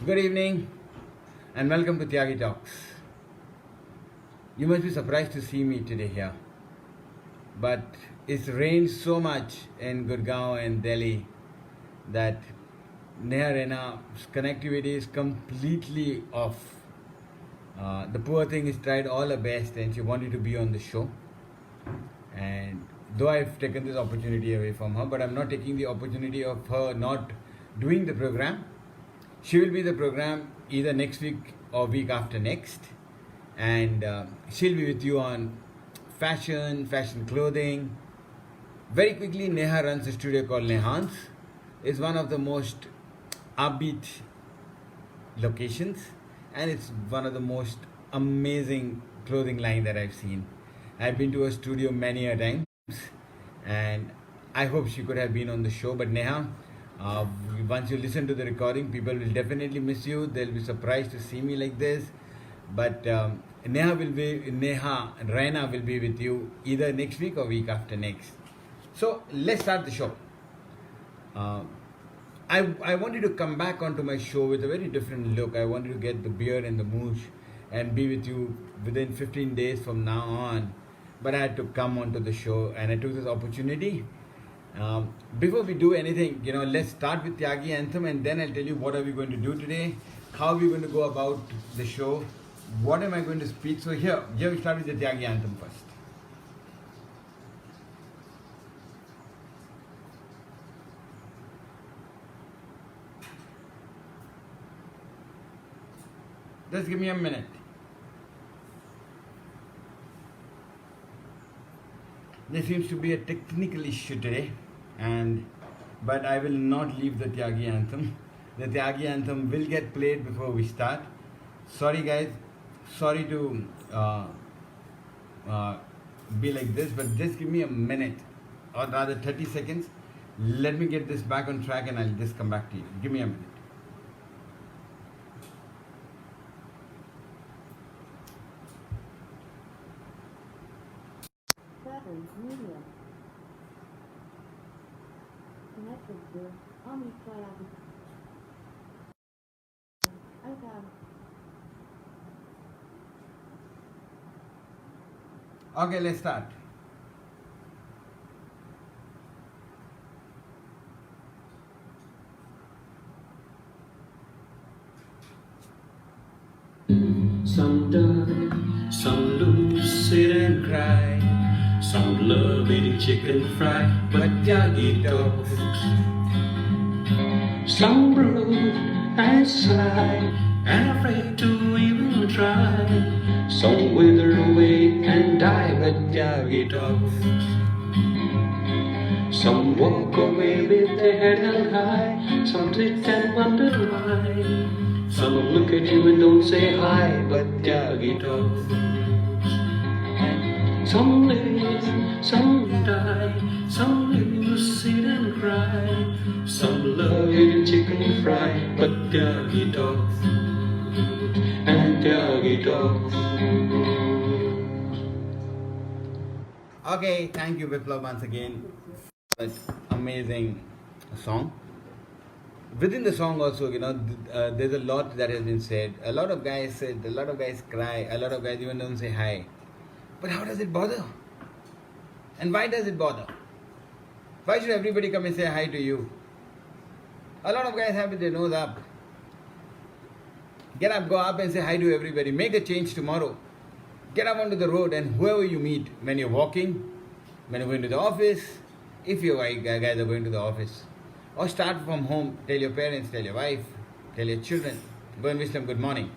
Good evening and welcome to Tyagi Talks. You must be surprised to see me today here, but it's rained so much in Gurgaon and Delhi that Neha Rena's connectivity is completely off. The poor thing has tried all her best and she wanted to be on the show. And though I've taken this opportunity away from her, but I'm not taking the opportunity of her not doing the program. She will be the program either next week or week after next, and she'll be with you on fashion clothing. Very quickly, Neha runs a studio called Nehan's. It's one of the most upbeat locations, and it's one of the most amazing clothing line that I've seen. I've been to her studio many a times, and I hope she could have been on the show. But Neha, once you listen to the recording, people will definitely miss you. They'll be surprised to see me like this. But Neha Raina will be with you either next week or week after next. So let's start the show. I wanted to come back onto my show with a very different look. I wanted to get the beard and the moosh and be with you within 15 days from now on. But I had to come onto the show and I took this opportunity. Before we do anything, let's start with Tyagi Anthem and then I'll tell you what are we going to do today, how are we going to go about the show, what am I going to speak. So here we start with the Tyagi Anthem first. Just give me a minute. There seems to be a technical issue today, but I will not leave the Tyagi Anthem. The Tyagi Anthem will get played before we start. Sorry guys, sorry to be like this, but just give me a minute, or rather 30 seconds. Let me get this back on track and I'll just come back to you. Give me a minute. Media. Connected with Amit Tyagi. Okay, let's start. Some die, some lose, sit and cry. Some love eating chicken fry, but Tyagi talks. Some brood and sigh, and afraid to even try. Some wither away and die, but Tyagi talks. Some walk away with their head held high. Some sit and wonder why. Some look at you and don't say hi, but Tyagi talks. Some live, some die, some lose, sit and cry. Some love eating chicken fry, but Tyagi talks. And Tyagi talks. Okay, thank you Viplav once again for that amazing song. Within the song also, there's a lot that has been said. A lot of guys said, a lot of guys cry, a lot of guys even don't say hi. But how does it bother? And why does it bother? Why should everybody come and say hi to you? A lot of guys have their nose up. Get up, go up and say hi to everybody. Make a change tomorrow. Get up onto the road and whoever you meet, when you're walking, when you're going to the office, if you guys are going to the office, or start from home, tell your parents, tell your wife, tell your children, go and wish them good morning.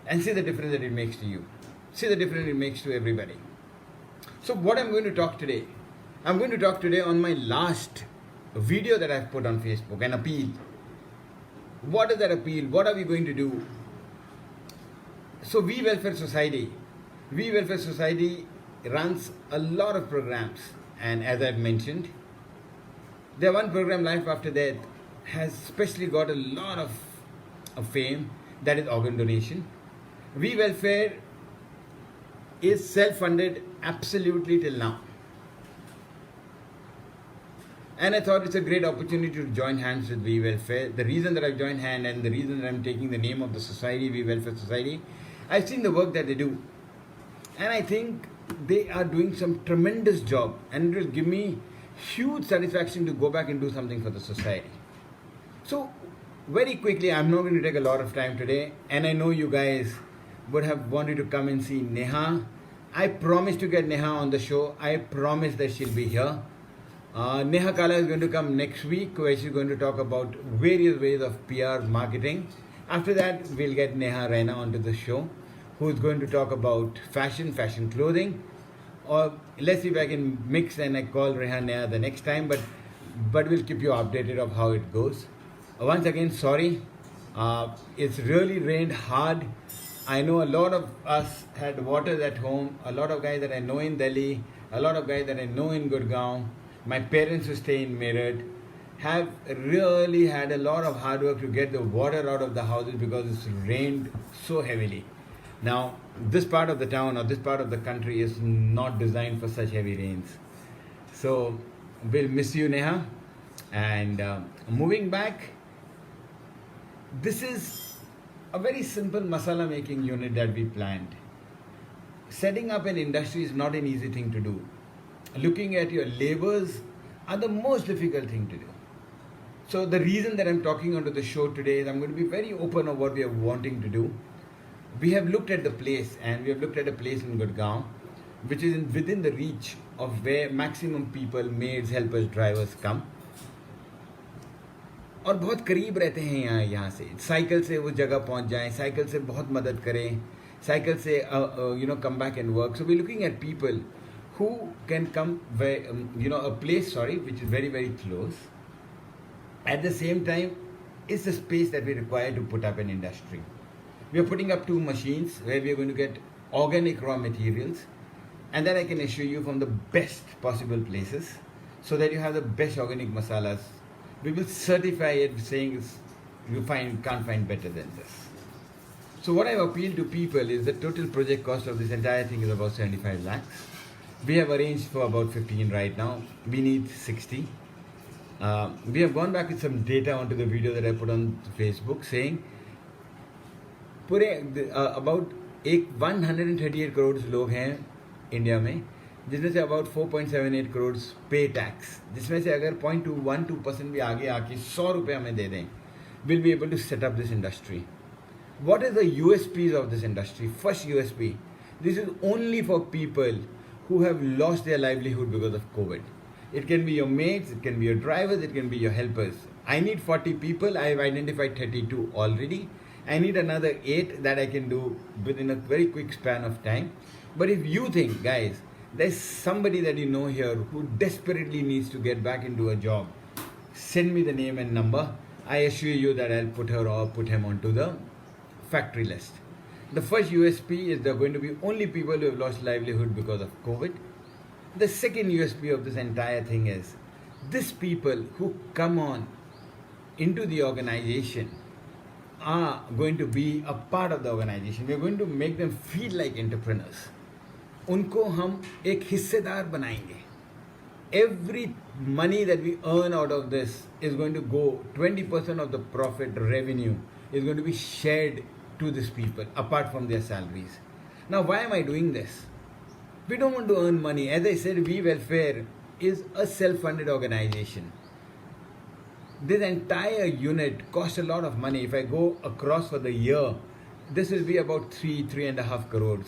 And see the difference that it makes to you. See the difference it makes to everybody. So what I'm going to talk today, I'm going to talk today on my last video that I've put on Facebook, an appeal. What is that appeal? What are we going to do? So We Welfare Society runs a lot of programs, and as I've mentioned, their one program, Life After Death, has especially got a lot of fame, that is organ donation. We Welfare is self-funded absolutely till now. And I thought it's a great opportunity to join hands with We Welfare. The reason that I've joined hand and the reason that I'm taking the name of the society, We Welfare Society, I've seen the work that they do. And I think they are doing some tremendous job, and it will give me huge satisfaction to go back and do something for the society. So, very quickly, I'm not going to take a lot of time today, and I know you guys would have wanted to come and see Neha. I promised to get Neha on the show. I promise that she'll be here. Neha Kala is going to come next week, where she's going to talk about various ways of PR marketing. After that, we'll get Neha Raina onto the show, who is going to talk about fashion clothing. Or let's see if I can mix and I call Rehan Neha the next time, but we'll keep you updated of how it goes. Once again, sorry. It's really rained hard. I know a lot of us had waters at home. A lot of guys that I know in Delhi, a lot of guys that I know in Gurgaon, my parents who stay in Meerut, have really had a lot of hard work to get the water out of the houses because it's rained so heavily. Now, this part of the town or this part of the country is not designed for such heavy rains. So, we'll miss you, Neha. And moving back, this is a very simple masala making unit that we planned. Setting up an industry is not an easy thing to do. Looking at your labors are the most difficult thing to do. So the reason that I'm talking onto the show today is I'm going to be very open on what we are wanting to do. We have looked at the place, and we have looked at a place in Gurgaon which is within the reach of where maximum people, maids, helpers, drivers come. और बहुत करीब रहते हैं यहाँ से cycle से वो जगह पहुँच जाएं, साइकिल से बहुत मदद करें, साइकिल से come back and work. So we're looking at people who can come where, a place, which is very, very close. At the same time, it's the space that we require to put up an industry. We are putting up 2 machines where we are going to get organic raw materials, and then I can assure you from the best possible places, so that you have the best organic masalas. We will certify it, saying you can't find better than this. So what I've appealed to people is the total project cost of this entire thing is about 75 lakhs. We have arranged for about 15 right now. We need 60. We have gone back with some data onto the video that I put on Facebook saying about 138 crores लोग हैं India में, जिसमें से about 4.78 crores पे tax, जिसमें से अगर 0.212% भी आगे आके 100 रुपये हमें दे दें, we'll be able to set up this industry. What is the USPs of this industry? First USP, this is only for people who have lost their livelihood because of COVID. It can be your mates, it can be your drivers, it can be your helpers. I need 40 people, I have identified 32 already. I need another 8 that I can do within a very quick span of time. But if you think, guys, there's somebody that you know here who desperately needs to get back into a job, send me the name and number. I assure you that I'll put her or put him onto the factory list. The first USP is there are going to be only people who have lost livelihood because of COVID. The second USP of this entire thing is these people who come on into the organization are going to be a part of the organization. We are going to make them feel like entrepreneurs. उनको हम एक हिस्सेदार बनाएंगे. Every money that we earn out of this is going to go, 20% of the profit revenue is going to be shared to these people apart from their salaries. Now, why am I doing this? We don't want to earn money. As I said, We Welfare is a self-funded organization. This entire unit costs a lot of money. If I go across for the year, this will be about 3.5 crores.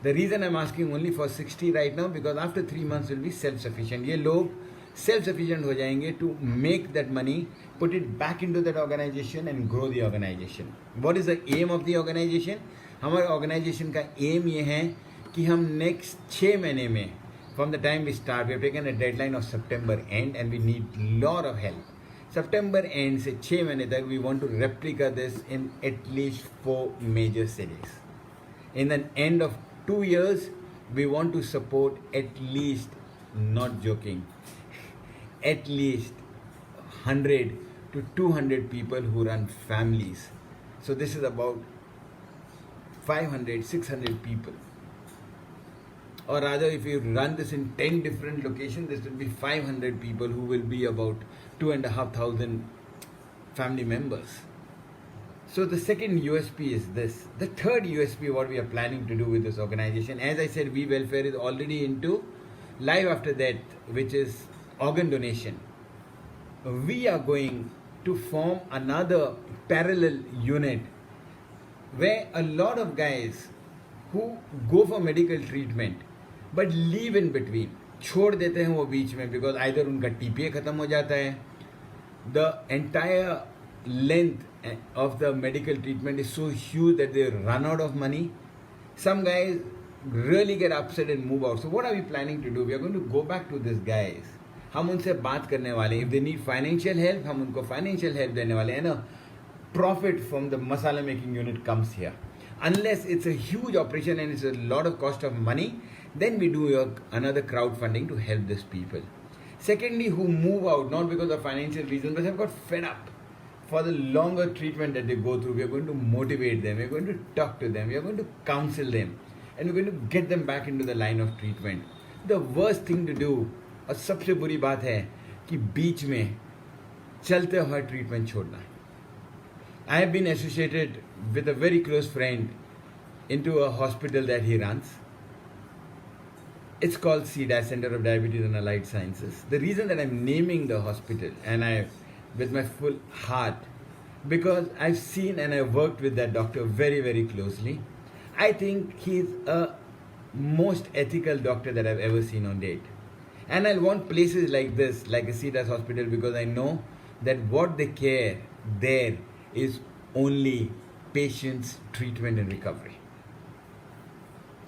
The reason I'm asking only for 60 right now, because after 3 months we'll be self-sufficient. ये लोग self-sufficient हो जाएंगे to make that money, put it back into that organization and grow the organization. What is the aim of the organization? हमारे organization का aim ये है कि हम next 6 महीने में, from the time we start, we have taken a deadline of September end and we need lot of help. September end से 6 महीने तक we want to replicate this in at least 4 major cities. In the end of 2 years, we want to support at least, not joking, at least 100 to 200 people who run families. So this is about 500, 600 people. or rather if you run this in 10 different locations, this will be 500 people who will be about 2,500 family members. So the second USP is this. The third USP, what we are planning to do with this organization, as I said, We Welfare is already into life after death, which is organ donation. We are going to form another parallel unit where a lot of guys who go for medical treatment but leave in between, छोड़ देते हैं वो बीच में, because either उनका TPA खत्म हो जाता है, the entire length of the medical treatment is so huge that they run out of money. Some guys really get upset and move out. So what are we planning to do? We are going to go back to these guys. हम उनसे बात करने वाले हैं. If they need financial help, हम उनको financial help देने वाले हैं ना. Profit from the masala making unit comes here. Unless it's a huge operation and it's a lot of cost of money, then we do another crowdfunding to help these people. Secondly, who move out not because of financial reasons but have got fed up for the longer treatment that they go through. We are going to motivate them, we are going to talk to them, we are going to counsel them, and we're going to get them back into the line of treatment. The worst thing to do, और सबसे बुरी बात है कि बीच में चलते हुए treatment छोड़ना. I have been associated with a very close friend into a hospital that he runs. It's called CDAS, Center of Diabetes and Allied Sciences. The reason that I'm naming the hospital, and I, with my full heart, because I've seen and I've worked with that doctor very, very closely. I think he's a most ethical doctor that I've ever seen on date. And I want places like this, like a CDAS hospital, because I know that what they care there is only patients, treatment and recovery.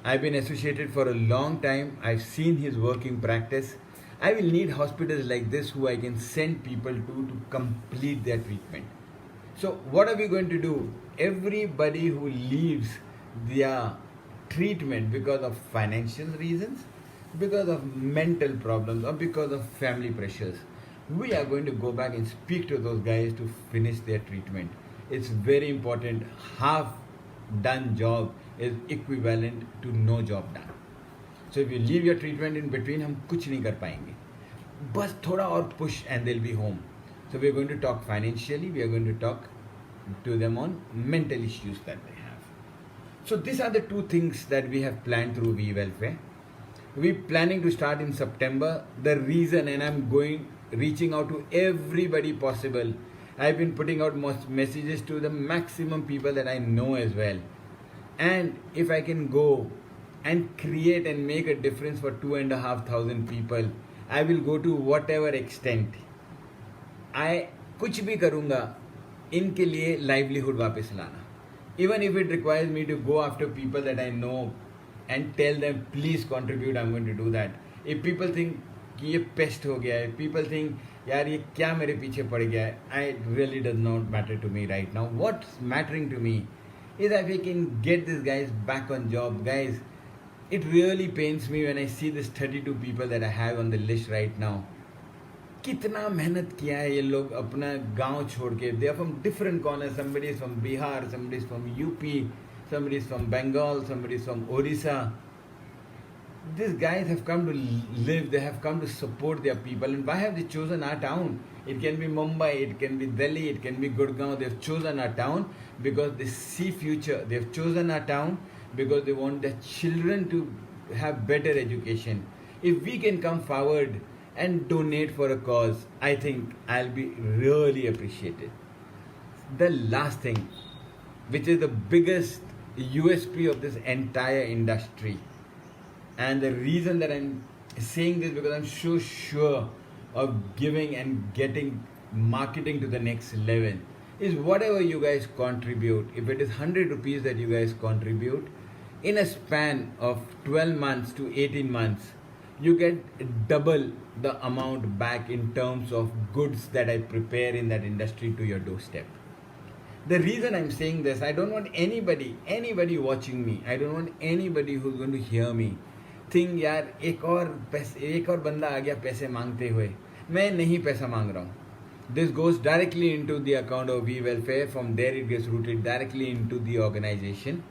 I've been associated for a long time. I've seen his working practice. I will need hospitals like this who I can send people to complete their treatment. So what are we going to do? Everybody who leaves their treatment because of financial reasons, because of mental problems or because of family pressures, we are going to go back and speak to those guys to finish their treatment. It's very important. Half done job is equivalent to no job done. So if you leave your treatment in between, हम कुछ नहीं कर पाएंगे. बस थोड़ा और push and they'll be home. So we are going to talk financially. We are going to talk to them on mental issues that they have. So these are the two things that we have planned through We Welfare. We're planning to start in September. The reason, and I'm reaching out to everybody possible. I've been putting out messages to the maximum people that I know as well. And if I can go and create and make a difference for 2,500 people, I will go to whatever extent. I कुछ भी करूँगा इनके लिए livelihood वापस लाना. Even if it requires me to go after people that I know and tell them please contribute, I'm going to do that. If people think कि ये pest हो गया है, people think यार ये क्या मेरे पीछे पड़ गया है, it really does not matter to me right now. What's mattering to me is that we can get these guys back on job. Guys, it really pains me when I see this 32 people that I have on the list right now. कितना मेहनत किया है ये लोग अपना गांव छोड़ के. They are from different corners. Somebody is from Bihar, somebody is from UP, somebody is from Bengal, somebody is from Odisha. These guys have come to live, they have come to support their people. And why have they chosen our town? It can be Mumbai, it can be Delhi, it can be Gurgaon. They have chosen our town because they see future. They have chosen our town because they want their children to have better education. If we can come forward and donate for a cause, I think I'll be really appreciated. The last thing, which is the biggest USP of this entire industry, and the reason that I'm saying this because I'm so sure of giving and getting marketing to the next level, is whatever you guys contribute, if it is 100 rupees that you guys contribute, in a span of 12 months to 18 months, you get double the amount back in terms of goods that I prepare in that industry to your doorstep. The reason I'm saying this, I don't want anybody watching me, I don't want anybody who's going to hear me think यार एक और बंदा आ गया पैसे मांगते हुए. मैं नहीं पैसा मांग रहा हूँ. This goes directly into the account of We Welfare. From there it gets routed directly into the organization.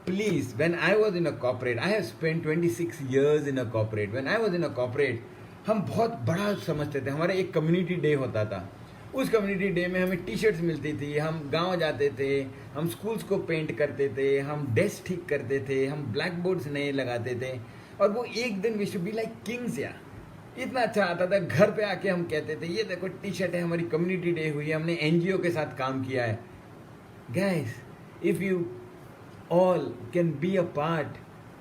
please, when I was in a corporate, I have spent 26 years in a corporate. When I was in a corporate, हम बहुत बड़ा समझते थे. हमारा एक community day होता था. उस कम्युनिटी डे में हमें टी शर्ट्स मिलती थी, हम गांव जाते थे, हम स्कूल्स को पेंट करते थे, हम डेस्क ठीक करते थे, हम ब्लैक बोर्ड्स नए लगाते थे, और वो एक दिन we should be like kings. या इतना अच्छा आता था. घर पे आके हम कहते थे ये देखो टी शर्ट है, हमारी कम्युनिटी डे हुई है, हमने एनजीओ के साथ काम किया है. Guys, if you all can be a part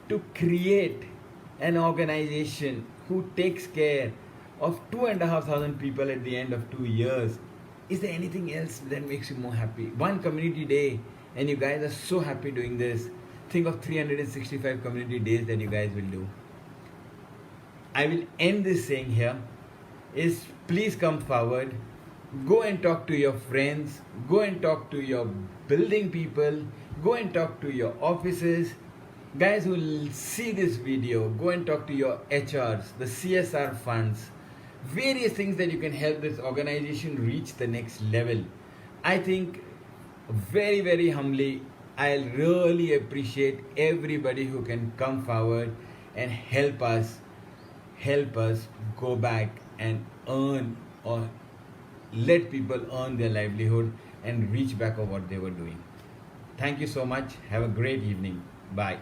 to create an organization who takes care of 2,500 people at the end of 2 years, is there anything else that makes you more happy? One community day and you guys are so happy doing this. Think of 365 community days that you guys will do. I will end this saying here is please come forward, go and talk to your friends, go and talk to your building people, go and talk to your offices. Guys who will see this video, go and talk to your HRs, the CSR funds, various things that you can help this organization reach the next level. I think very, very humbly, I'll really appreciate everybody who can come forward and help us go back and earn or let people earn their livelihood and reach back of what they were doing. Thank you so much. Have a great evening. Bye.